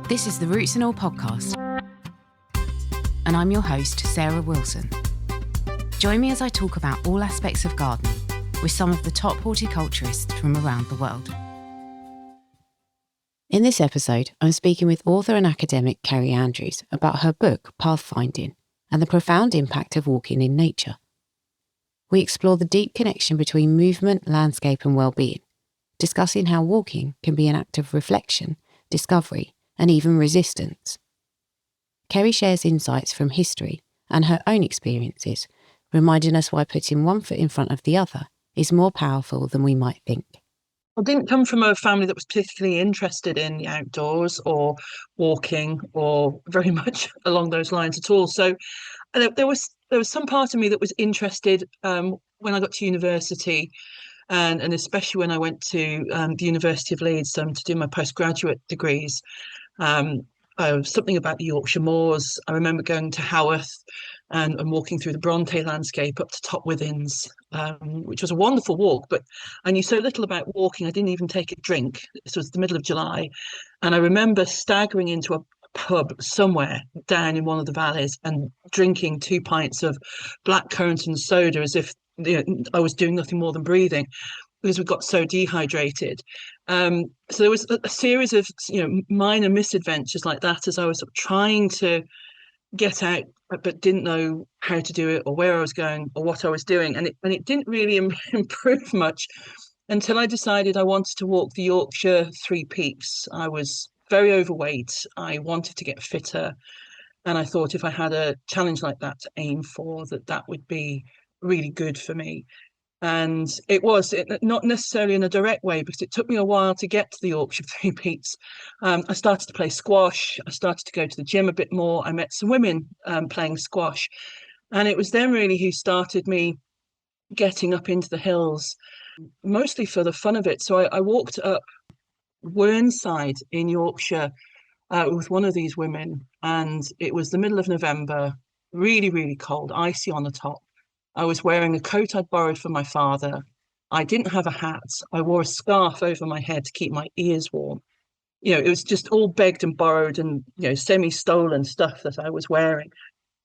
This is the Roots and All podcast, and I'm your host, Sarah Wilson. Join me as I talk about all aspects of gardening with some of the top horticulturists from around the world. In this episode, I'm speaking with author and academic Kerri Andrews about her book, Pathfinding, and the profound impact of walking in nature. We explore the deep connection between movement, landscape and well-being, discussing how walking can be an act of reflection, discovery and even resistance. Kerri shares insights from history and her own experiences, reminding us why putting one foot in front of the other is more powerful than we might think. I didn't come from a family that was particularly interested in the outdoors or walking or very much along those lines at all. So there was some part of me that was interested when I got to university, and especially when I went to the University of Leeds to do my postgraduate degrees. Something about the Yorkshire Moors. I remember going to Haworth and walking through the Bronte landscape up to Top Withens, which was a wonderful walk, but I knew so little about walking, I didn't even take a drink. This was the middle of July, and I remember staggering into a pub somewhere down in one of the valleys and drinking 2 pints of blackcurrant and soda as if I was doing nothing more than breathing, because we got so dehydrated. So there was a series of minor misadventures like that as I was sort of trying to get out, but didn't know how to do it or where I was going or what I was doing, and it didn't really improve much until I decided I wanted to walk the Yorkshire Three Peaks. I was very overweight. I wanted to get fitter, and I thought if I had a challenge like that to aim for, that would be really good for me. And it was not necessarily in a direct way, because it took me a while to get to the Yorkshire Three Peaks. I started to play squash. I started to go to the gym a bit more. I met some women playing squash. And it was them really who started me getting up into the hills, mostly for the fun of it. So I walked up Whernside in Yorkshire with one of these women. And it was the middle of November, really, really cold, icy on the top. I was wearing a coat I'd borrowed from my father. I didn't have a hat. I wore a scarf over my head to keep my ears warm. It was just all begged and borrowed and, semi-stolen stuff that I was wearing.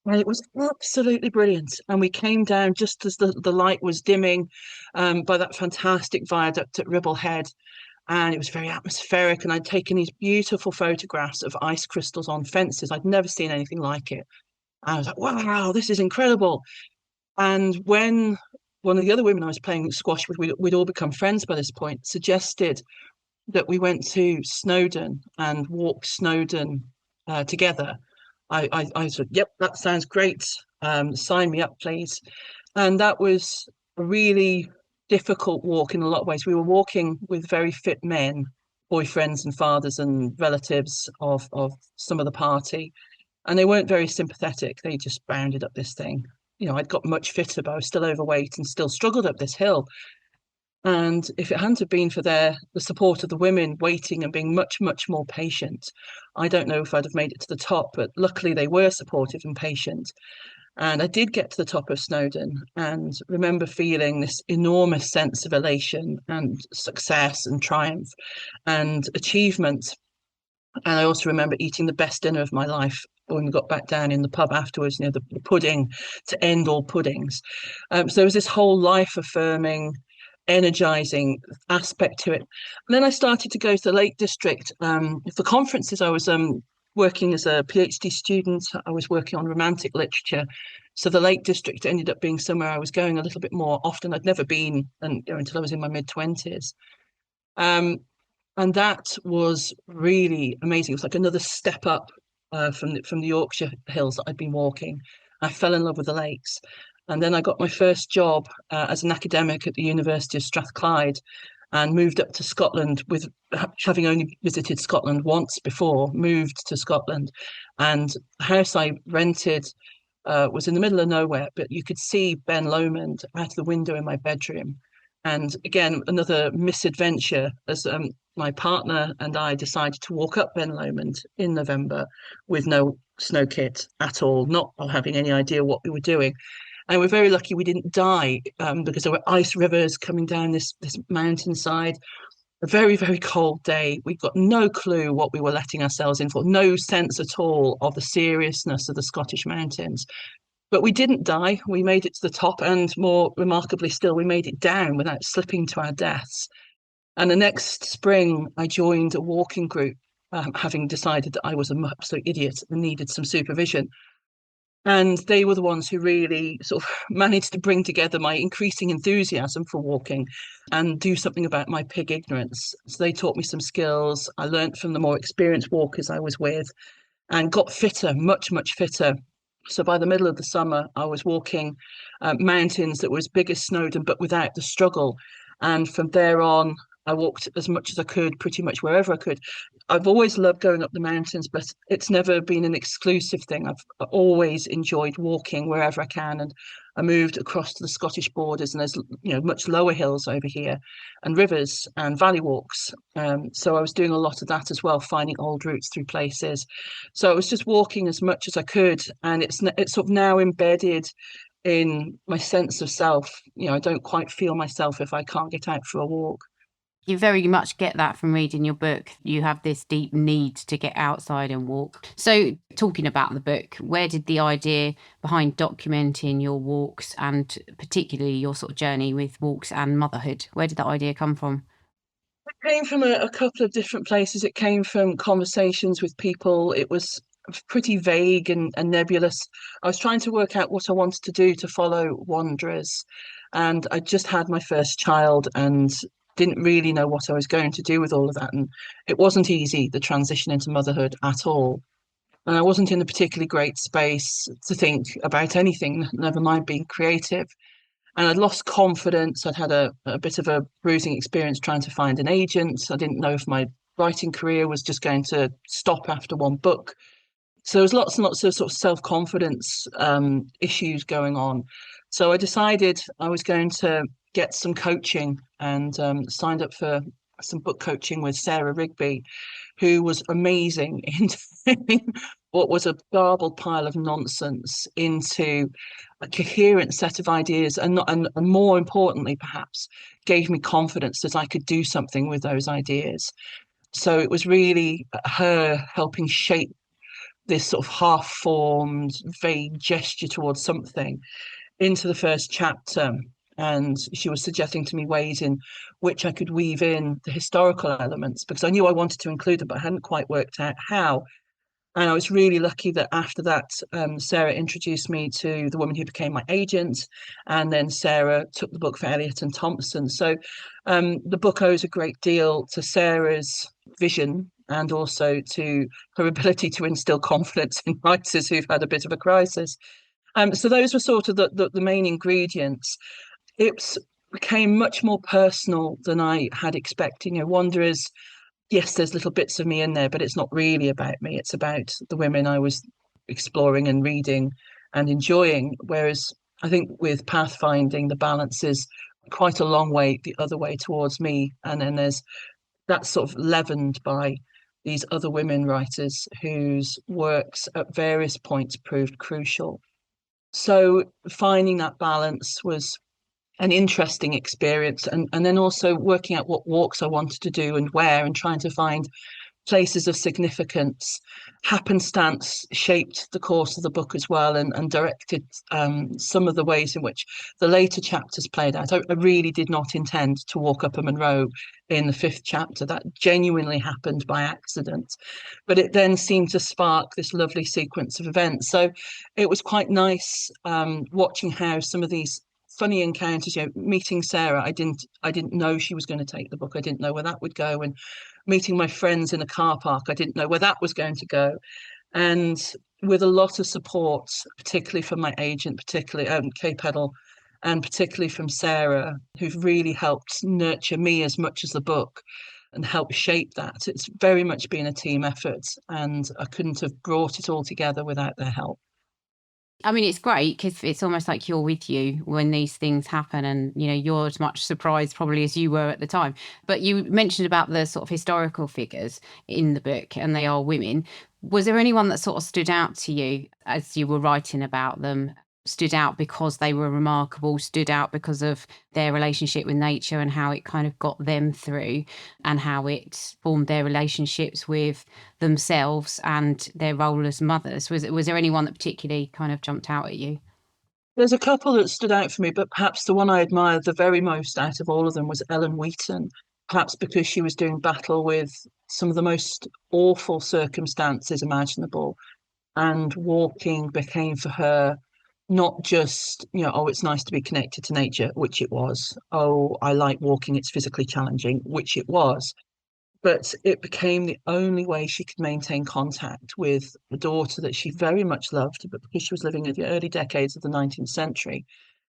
And it was absolutely brilliant. And we came down just as the light was dimming by that fantastic viaduct at Ribble Head. And it was very atmospheric. And I'd taken these beautiful photographs of ice crystals on fences. I'd never seen anything like it. I was like, wow, this is incredible. And when one of the other women I was playing squash with, we'd all become friends by this point, suggested that we went to Snowdon and walked Snowdon together, I said, yep, that sounds great. Sign me up, please. And that was a really difficult walk in a lot of ways. We were walking with very fit men, boyfriends and fathers and relatives of some of the party, and they weren't very sympathetic. They just bounded up this thing. I'd got much fitter, but I was still overweight and still struggled up this hill. And if it hadn't have been for the support of the women waiting and being much, much more patient, I don't know if I'd have made it to the top, but luckily they were supportive and patient. And I did get to the top of Snowdon and remember feeling this enormous sense of elation and success and triumph and achievement. And I also remember eating the best dinner of my life when we got back down in the pub afterwards, the pudding to end all puddings. So there was this whole life-affirming, energizing aspect to it. And then I started to go to the Lake District for conferences. I was working as a PhD student. I was working on romantic literature. So the Lake District ended up being somewhere I was going a little bit more often. I'd never been until I was in my mid-20s. And that was really amazing. It was like another step up from the Yorkshire hills that I'd been walking. I fell in love with the lakes. And then I got my first job as an academic at the University of Strathclyde and moved up to Scotland, with having only visited Scotland once before, moved to Scotland. And the house I rented was in the middle of nowhere, but you could see Ben Lomond out of the window in my bedroom. And again, another misadventure as my partner and I decided to walk up Ben Lomond in November with no snow kit at all, not having any idea what we were doing. And we're very lucky we didn't die because there were ice rivers coming down this mountainside. a very, very cold day. We got no clue what we were letting ourselves in for, no sense at all of the seriousness of the Scottish mountains. But we didn't die. We made it to the top, and more remarkably still, we made it down without slipping to our deaths. And the next spring, I joined a walking group, having decided that I was an absolute idiot and needed some supervision. And they were the ones who really sort of managed to bring together my increasing enthusiasm for walking and do something about my pig ignorance. So they taught me some skills. I learnt from the more experienced walkers I was with and got fitter, much, much fitter. So by the middle of the summer, I was walking mountains that were as big as Snowdon, but without the struggle. And from there on, I walked as much as I could, pretty much wherever I could. I've always loved going up the mountains, but it's never been an exclusive thing. I've always enjoyed walking wherever I can. And I moved across to the Scottish borders, and there's much lower hills over here, and rivers and valley walks. So I was doing a lot of that as well, finding old routes through places. So I was just walking as much as I could, and it's sort of now embedded in my sense of self. I don't quite feel myself if I can't get out for a walk. You very much get that from reading your book. You have this deep need to get outside and walk. So talking about the book, where did the idea behind documenting your walks and particularly your sort of journey with walks and motherhood, where did that idea come from? It came from a couple of different places. It came from conversations with people. It was pretty vague and nebulous. I was trying to work out what I wanted to do to follow wanderers. And I just had my first child and didn't really know what I was going to do with all of that. And it wasn't easy, the transition into motherhood at all. And I wasn't in a particularly great space to think about anything, never mind being creative. And I'd lost confidence. I'd had a bit of a bruising experience trying to find an agent. I didn't know if my writing career was just going to stop after one book. So there was lots and lots of sort of self-confidence issues going on. So I decided I was going to get some coaching and signed up for some book coaching with Sarah Rigby, who was amazing in turning what was a garbled pile of nonsense into a coherent set of ideas, and more importantly, perhaps, gave me confidence that I could do something with those ideas. So it was really her helping shape this sort of half-formed, vague gesture towards something into the first chapter. And she was suggesting to me ways in which I could weave in the historical elements, because I knew I wanted to include them, but I hadn't quite worked out how. And I was really lucky that after that, Sarah introduced me to the woman who became my agent. And then Sarah took the book for Elliot and Thompson. So the book owes a great deal to Sarah's vision and also to her ability to instill confidence in writers who've had a bit of a crisis. So those were sort of the main ingredients. It became much more personal than I had expected. Wanderers, yes, there's little bits of me in there, but it's not really about me. It's about the women I was exploring and reading and enjoying. Whereas I think with Pathfinding, the balance is quite a long way the other way towards me. And then that's sort of leavened by these other women writers whose works at various points proved crucial. So finding that balance was an interesting experience, and then also working out what walks I wanted to do and where, and trying to find places of significance. Happenstance shaped the course of the book as well, and directed some of the ways in which the later chapters played out. I really did not intend to walk up a Monroe in the fifth chapter. That genuinely happened by accident, but it then seemed to spark this lovely sequence of events. So it was quite nice watching how some of these funny encounters, meeting Sarah, I didn't know she was going to take the book. I didn't know where that would go. And meeting my friends in a car park, I didn't know where that was going to go. And with a lot of support, particularly from my agent, particularly Kay Peddle, and particularly from Sarah, who've really helped nurture me as much as the book and helped shape that. It's very much been a team effort, and I couldn't have brought it all together without their help. I mean, it's great because it's almost like you're with you when these things happen, and you're as much surprised probably as you were at the time. But you mentioned about the sort of historical figures in the book, and they are women. Was there anyone that sort of stood out to you as you were writing about them? stood out because they were remarkable, stood out because of their relationship with nature and how it kind of got them through, and how it formed their relationships with themselves and their role as mothers? Was there anyone that particularly kind of jumped out at you? There's a couple that stood out for me, but perhaps the one I admired the very most out of all of them was Ellen Wheaton, perhaps because she was doing battle with some of the most awful circumstances imaginable. And walking became for her not just, oh, it's nice to be connected to nature, which it was. Oh, I like walking, it's physically challenging, which it was. But it became the only way she could maintain contact with a daughter that she very much loved, but because she was living in the early decades of the 19th century,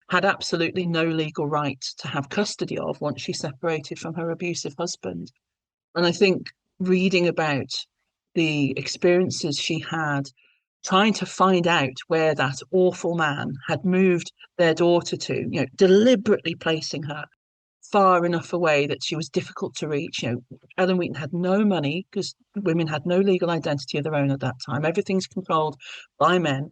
had absolutely no legal right to have custody of once she separated from her abusive husband. And I think reading about the experiences she had trying to find out where that awful man had moved their daughter to, deliberately placing her far enough away that she was difficult to reach. Ellen Wheaton had no money because women had no legal identity of their own at that time. Everything's controlled by men.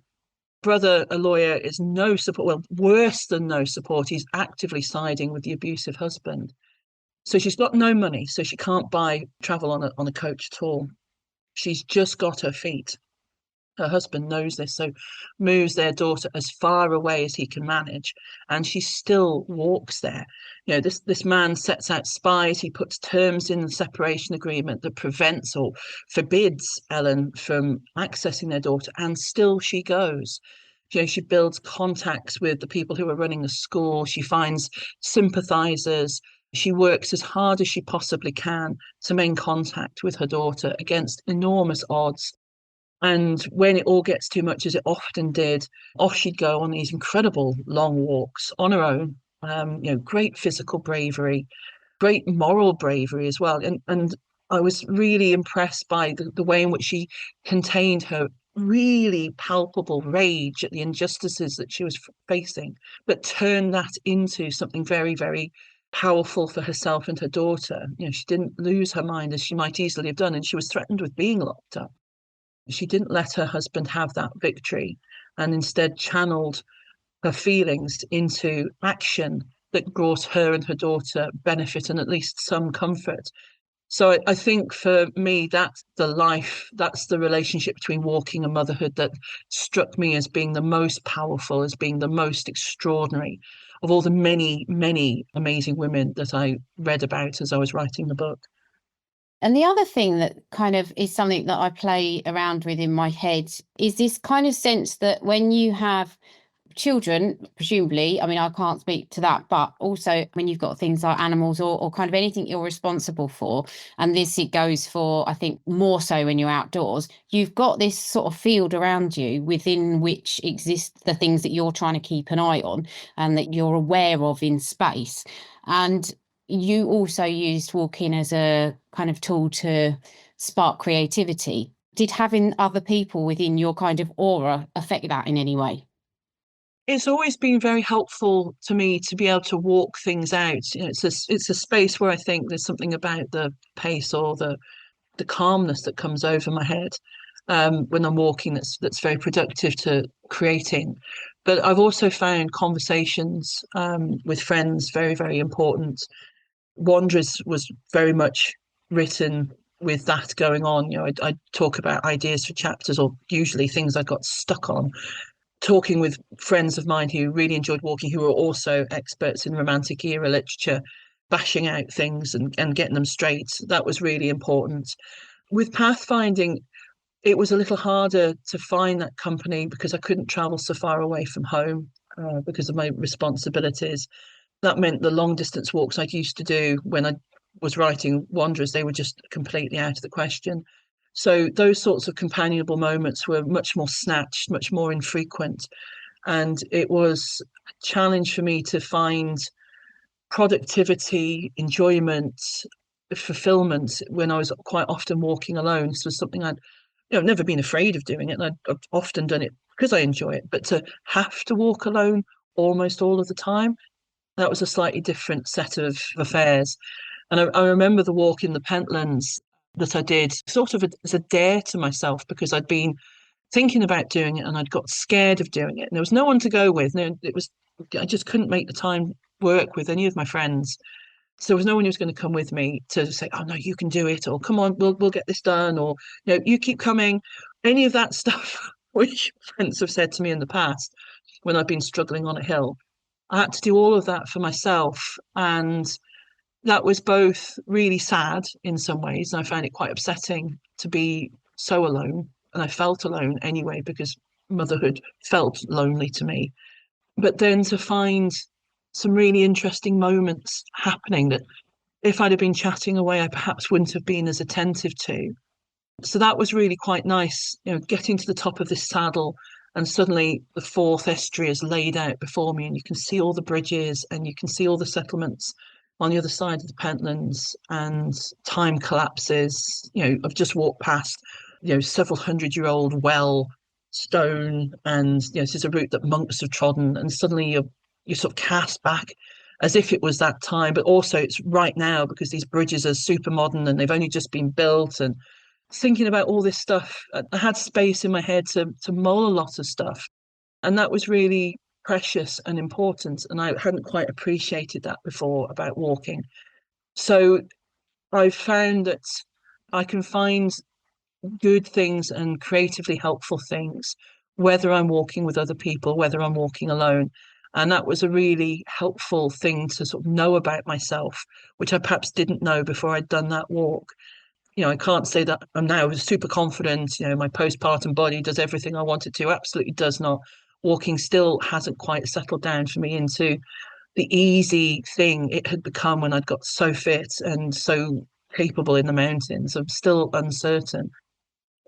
Brother, a lawyer, is no support. Well, worse than no support. He's actively siding with the abusive husband. So she's got no money, so she can't buy travel on a coach at all. She's just got her feet. Her husband knows this, so moves their daughter as far away as he can manage, and she still walks there. This man sets out spies. He puts terms in the separation agreement that prevents or forbids Ellen from accessing their daughter, and still she goes. She builds contacts with the people who are running the school. She finds sympathizers. She works as hard as she possibly can to maintain contact with her daughter against enormous odds. And when it all gets too much, as it often did, off she'd go on these incredible long walks on her own. Great physical bravery, great moral bravery as well. And I was really impressed by the way in which she contained her really palpable rage at the injustices that she was facing, but turned that into something very, very powerful for herself and her daughter. She didn't lose her mind as she might easily have done, and she was threatened with being locked up. She didn't let her husband have that victory and instead channeled her feelings into action that brought her and her daughter benefit and at least some comfort. So I think for me, that's the relationship between walking and motherhood that struck me as being the most powerful, as being the most extraordinary of all the many, many amazing women that I read about as I was writing the book. And the other thing that kind of is something that I play around with in my head is this kind of sense that when you have children, presumably, I mean, I can't speak to that, but also when you've got things like animals or kind of anything you're responsible for, and it goes for, I think, more so when you're outdoors, you've got this sort of field around you within which exist the things that you're trying to keep an eye on and that you're aware of in space. And you also used walking as a kind of tool to spark creativity. Did having other people within your kind of aura affect that in any way? It's always been very helpful to me to be able to walk things out. It's a space where I think there's something about the pace or the calmness that comes over my head when I'm walking that's very productive to creating. But I've also found conversations with friends very, very important. Wanderers was very much written with that going on. I talk about ideas for chapters or usually things I got stuck on, talking with friends of mine who really enjoyed walking, who were also experts in romantic era literature, bashing out things and getting them straight. That was really important. With pathfinding, it was a little harder to find that company because I couldn't travel so far away from home because of my responsibilities. That meant the long distance walks I used to do when I was writing Wanderers, they were just completely out of the question. So those sorts of companionable moments were much more snatched, much more infrequent. And it was a challenge for me to find productivity, enjoyment, fulfillment when I was quite often walking alone. This was something I'd never been afraid of doing it. And I've often done it because I enjoy it. But to have to walk alone almost all of the time, that was a slightly different set of affairs. And I remember the walk in the Pentlands that I did sort of as a dare to myself because I'd been thinking about doing it, and I'd got scared of doing it. And there was no one to go with. No, I just couldn't make the time work with any of my friends. So there was no one who was going to come with me to say, "Oh no, you can do it," or "Come on, we'll get this done," or "You keep coming." Any of that stuff, which friends have said to me in the past when I've been struggling on a hill. I had to do all of that for myself, and that was both really sad in some ways, and I found it quite upsetting to be so alone, and I felt alone anyway because motherhood felt lonely to me. But then to find some really interesting moments happening that if I'd have been chatting away, I perhaps wouldn't have been as attentive to. So that was really quite nice, getting to the top of this saddle and suddenly the Forth estuary is laid out before me and you can see all the bridges and you can see all the settlements on the other side of the Pentlands, and time collapses. I've just walked past, several 100-year-old well stone, and this is a route that monks have trodden, and suddenly you're sort of cast back as if it was that time, but also it's right now because these bridges are super modern and they've only just been built. And thinking about all this stuff, I had space in my head to mull a lot of stuff, and that was really precious and important, and I hadn't quite appreciated that before about walking. So I've found that I can find good things and creatively helpful things whether I'm walking with other people, whether I'm walking alone. And that was a really helpful thing to sort of know about myself, which I perhaps didn't know before I'd done that walk. I can't say that I'm now super confident, my postpartum body does everything I want it to. Absolutely does not. Walking still hasn't quite settled down for me into the easy thing it had become when I'd got so fit and so capable in the mountains. I'm still uncertain,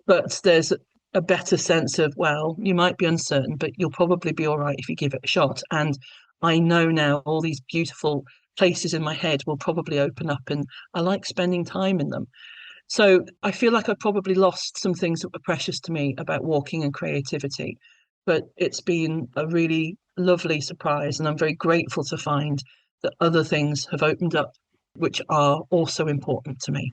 but there's a better sense of, well, you might be uncertain, but you'll probably be all right if you give it a shot. And I know now all these beautiful places in my head will probably open up, and I like spending time in them. So I feel like I've probably lost some things that were precious to me about walking and creativity, but it's been a really lovely surprise. And I'm very grateful to find that other things have opened up, which are also important to me.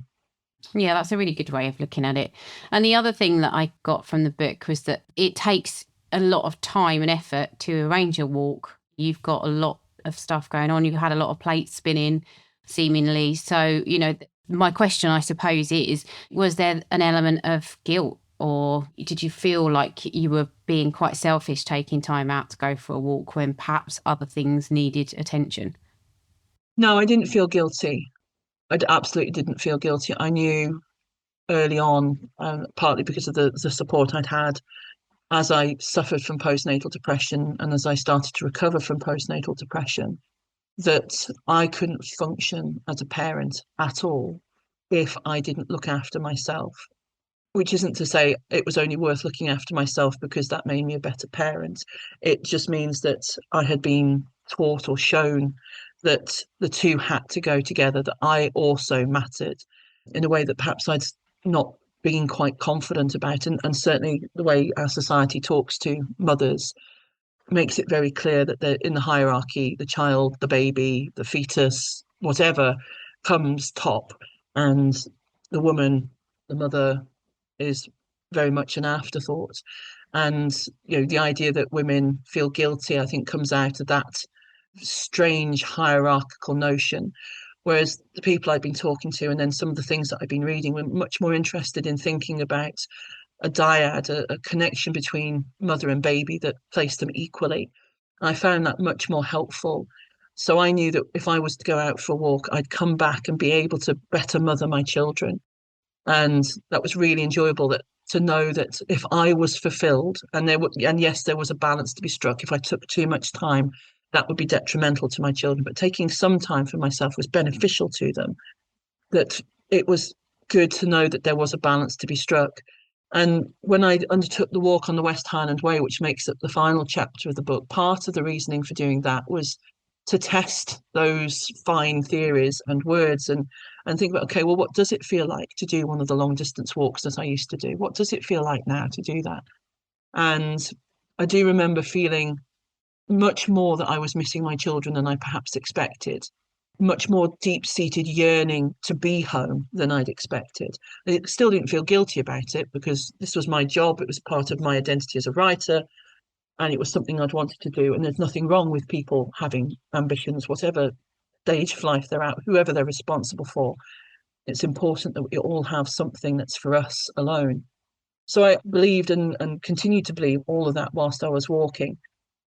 Yeah, that's a really good way of looking at it. And the other thing that I got from the book was that it takes a lot of time and effort to arrange a walk. You've got a lot of stuff going on. You've had a lot of plates spinning, seemingly. So, my question, I suppose, is, was there an element of guilt, or did you feel like you were being quite selfish taking time out to go for a walk when perhaps other things needed attention? No, I didn't feel guilty. I absolutely didn't feel guilty. I knew early on, partly because of the support I'd had as I suffered from postnatal depression and as I started to recover from postnatal depression, that I couldn't function as a parent at all if I didn't look after myself. Which isn't to say it was only worth looking after myself because that made me a better parent. It just means that I had been taught or shown that the two had to go together, that I also mattered in a way that perhaps I'd not been quite confident about. And certainly the way our society talks to mothers makes it very clear that in the hierarchy, the child, the baby, the fetus, whatever, comes top, and the woman, the mother, is very much an afterthought. And the idea that women feel guilty, I think, comes out of that strange hierarchical notion. Whereas the people I've been talking to, and then some of the things that I've been reading, were much more interested in thinking about a dyad, a connection between mother and baby that placed them equally. And I found that much more helpful. So I knew that if I was to go out for a walk, I'd come back and be able to better mother my children. And that was really enjoyable, that to know that if I was fulfilled, and yes, there was a balance to be struck. If I took too much time, that would be detrimental to my children. But taking some time for myself was beneficial to them. That it was good to know that there was a balance to be struck. And when I undertook the walk on the West Highland Way, which makes up the final chapter of the book, part of the reasoning for doing that was to test those fine theories and words, and think about, okay, well, what does it feel like to do one of the long distance walks that I used to do? What does it feel like now to do that? And I do remember feeling much more that I was missing my children than I perhaps expected. much more deep-seated yearning to be home than I'd expected. I still didn't feel guilty about it because this was my job. It was part of my identity as a writer, and it was something I'd wanted to do. And there's nothing wrong with people having ambitions, whatever stage of life they're at, whoever they're responsible for. It's important that we all have something that's for us alone. So I believed and continued to believe all of that whilst I was walking.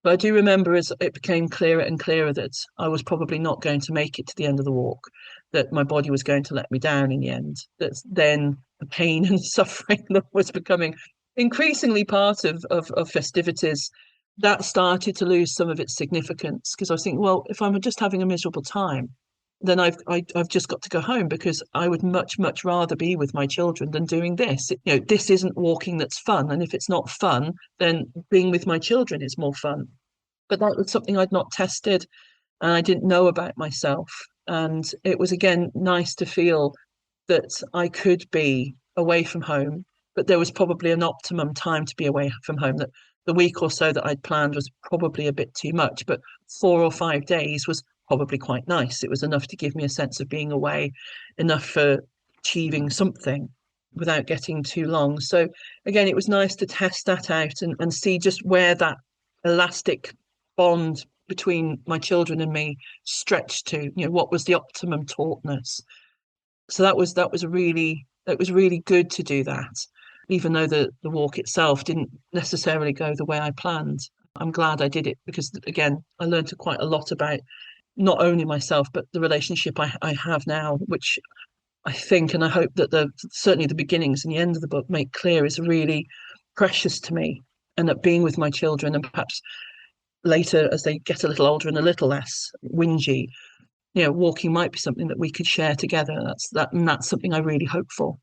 But I do remember as it became clearer and clearer that I was probably not going to make it to the end of the walk, that my body was going to let me down in the end. That's then the pain and suffering that was becoming increasingly part of festivities, that started to lose some of its significance, because I was thinking, well, if I'm just having a miserable time, then I've just got to go home, because I would much rather be with my children than doing this. This isn't walking that's fun, and if it's not fun, then being with my children is more fun. But that was something I'd not tested and I didn't know about myself. And it was again nice to feel that I could be away from home, but there was probably an optimum time to be away from home. That the week or so that I'd planned was probably a bit too much, but 4 or 5 days was probably quite nice. It was enough to give me a sense of being away, enough for achieving something without getting too long. So again, it was nice to test that out and see just where that elastic bond between my children and me stretched to, what was the optimum tautness. So that was really good to do that, even though the walk itself didn't necessarily go the way I planned. I'm glad I did it, because again, I learned quite a lot about not only myself but the relationship I have now, which I think and I hope that certainly the beginnings and the end of the book make clear is really precious to me, and that being with my children, and perhaps later as they get a little older and a little less whingy, walking might be something that we could share together. That's something I really hope for.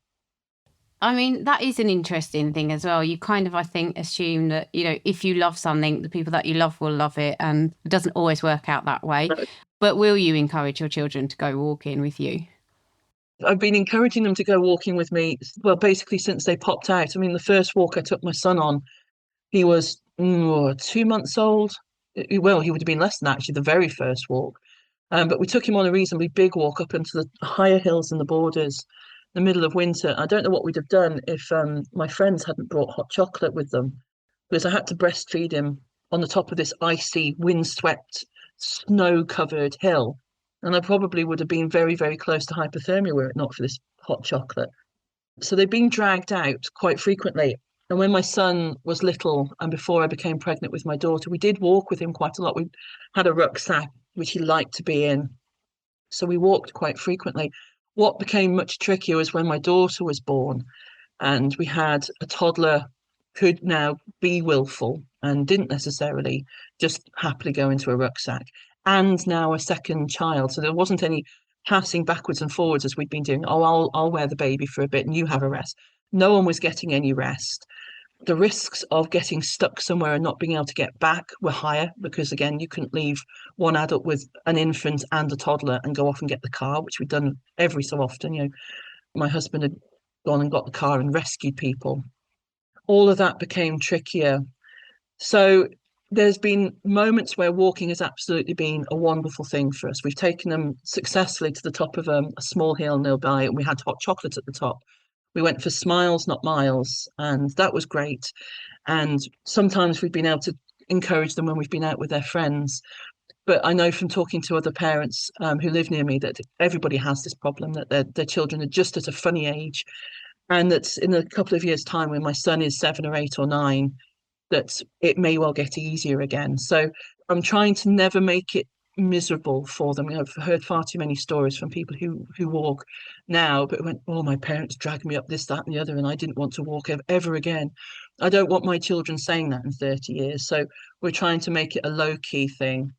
I mean, that is an interesting thing as well. You kind of, I think, assume that, if you love something, the people that you love will love it. And it doesn't always work out that way. No. But will you encourage your children to go walking with you? I've been encouraging them to go walking with me, well, basically since they popped out. I mean, the first walk I took my son on, he was 2 months old. Well, he would have been less than that, actually, the very first walk. But we took him on a reasonably big walk up into the higher hills and the borders, the middle of winter. I don't know what we'd have done if my friends hadn't brought hot chocolate with them, because I had to breastfeed him on the top of this icy, windswept, snow-covered hill. And I probably would have been very, very close to hypothermia were it not for this hot chocolate. So they've been dragged out quite frequently. And when my son was little and before I became pregnant with my daughter, we did walk with him quite a lot. We had a rucksack, which he liked to be in. So we walked quite frequently. What became much trickier was when my daughter was born and we had a toddler who could now be willful and didn't necessarily just happily go into a rucksack, and now a second child. So there wasn't any passing backwards and forwards as we'd been doing. Oh, I'll wear the baby for a bit and you have a rest. No one was getting any rest. The risks of getting stuck somewhere and not being able to get back were higher, because again, you couldn't leave one adult with an infant and a toddler and go off and get the car, which we'd done every so often. My husband had gone and got the car and rescued people. All of that became trickier. So there's been moments where walking has absolutely been a wonderful thing for us. We've taken them successfully to the top of a small hill nearby, and we had hot chocolate at the top. We went for smiles, not miles, and that was great. And sometimes we've been able to encourage them when we've been out with their friends. But I know from talking to other parents who live near me that everybody has this problem, that their children are just at a funny age. And that's in a couple of years' time, when my son is 7 or 8 or 9, that it may well get easier again. So I'm trying to never make it miserable for them. I've heard far too many stories from people who walk now, but went, oh, my parents dragged me up this, that, and the other, and I didn't want to walk ever again. I don't want my children saying that in 30 years. So we're trying to make it a low-key thing,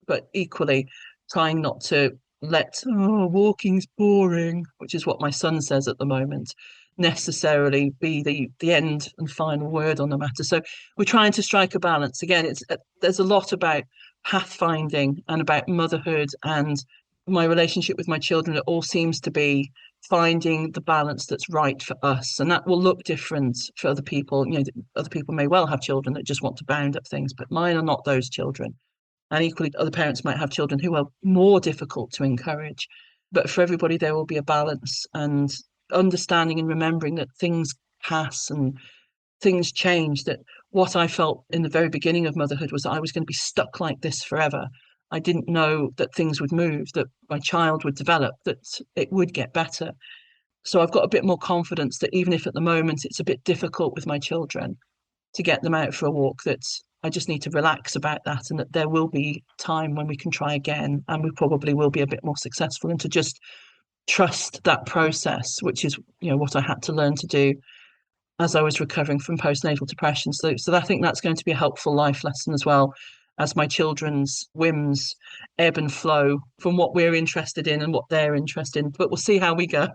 but equally trying not to let, walking's boring, which is what my son says at the moment, necessarily be the end and final word on the matter. So we're trying to strike a balance. Again, there's a lot about pathfinding and about motherhood and my relationship with my children. It all seems to be finding the balance that's right for us, and that will look different for other people. Other people may well have children that just want to bound up things, but mine are not those children. And equally, other parents might have children who are more difficult to encourage. But for everybody, there will be a balance, and understanding and remembering that things pass and things change. That what I felt in the very beginning of motherhood was that I was going to be stuck like this forever. I didn't know that things would move, that my child would develop, that it would get better. So I've got a bit more confidence that even if at the moment it's a bit difficult with my children to get them out for a walk, that I just need to relax about that, and that there will be time when we can try again, and we probably will be a bit more successful, and to just trust that process, which is, what I had to learn to do as I was recovering from postnatal depression. So I think that's going to be a helpful life lesson as well, as my children's whims ebb and flow from what we're interested in and what they're interested in. But we'll see how we go.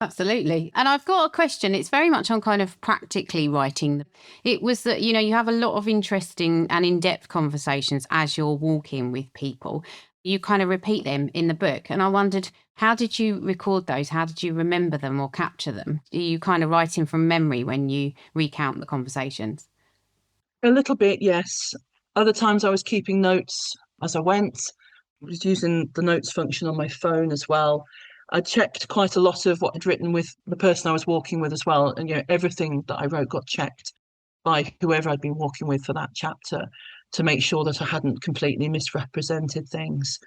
Absolutely. And I've got a question. It's very much on kind of practically writing. It was that, you have a lot of interesting and in-depth conversations as you're walking with people. You kind of repeat them in the book. And I wondered, how did you record those? How did you remember them or capture them? Are you kind of writing from memory when you recount the conversations? A little bit, yes. Other times I was keeping notes as I went. I was using the notes function on my phone as well. I checked quite a lot of what I'd written with the person I was walking with as well. And, everything that I wrote got checked by whoever I'd been walking with for that chapter to make sure that I hadn't completely misrepresented things.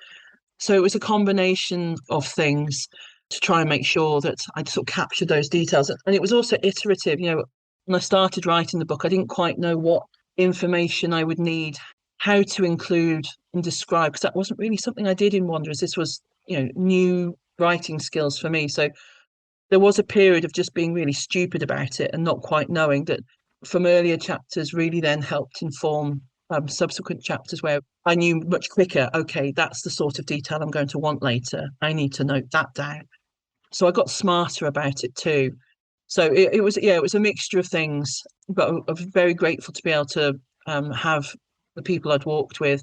So it was a combination of things to try and make sure that I'd sort of captured those details. And it was also iterative. When I started writing the book, I didn't quite know what information I would need, how to include and describe, because that wasn't really something I did in Wanderers. This was, new writing skills for me. So there was a period of just being really stupid about it and not quite knowing, that from earlier chapters really then helped inform subsequent chapters, where I knew much quicker, okay, that's the sort of detail I'm going to want later. I need to note that down. So I got smarter about it too. So it was a mixture of things, but I'm very grateful to be able to have the people I'd walked with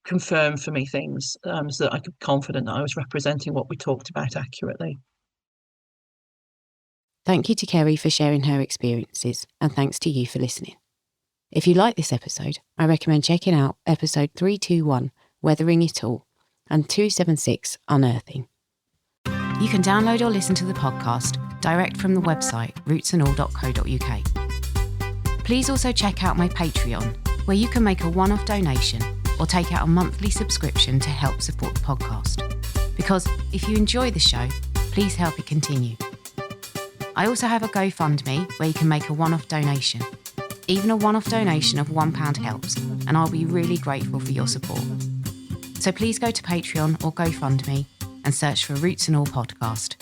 confirm for me things, so that I could be confident that I was representing what we talked about accurately. Thank you to Kerri for sharing her experiences, and thanks to you for listening. If you like this episode, I recommend checking out episode 321, Weathering It All, and 276, Unearthing. You can download or listen to the podcast direct from the website rootsandall.co.uk. Please also check out my Patreon, where you can make a one-off donation or take out a monthly subscription to help support the podcast. Because if you enjoy the show, please help it continue. I also have a GoFundMe where you can make a one-off donation. Even a one-off donation of £1 helps, and I'll be really grateful for your support. So please go to Patreon or GoFundMe and search for Roots and All Podcast.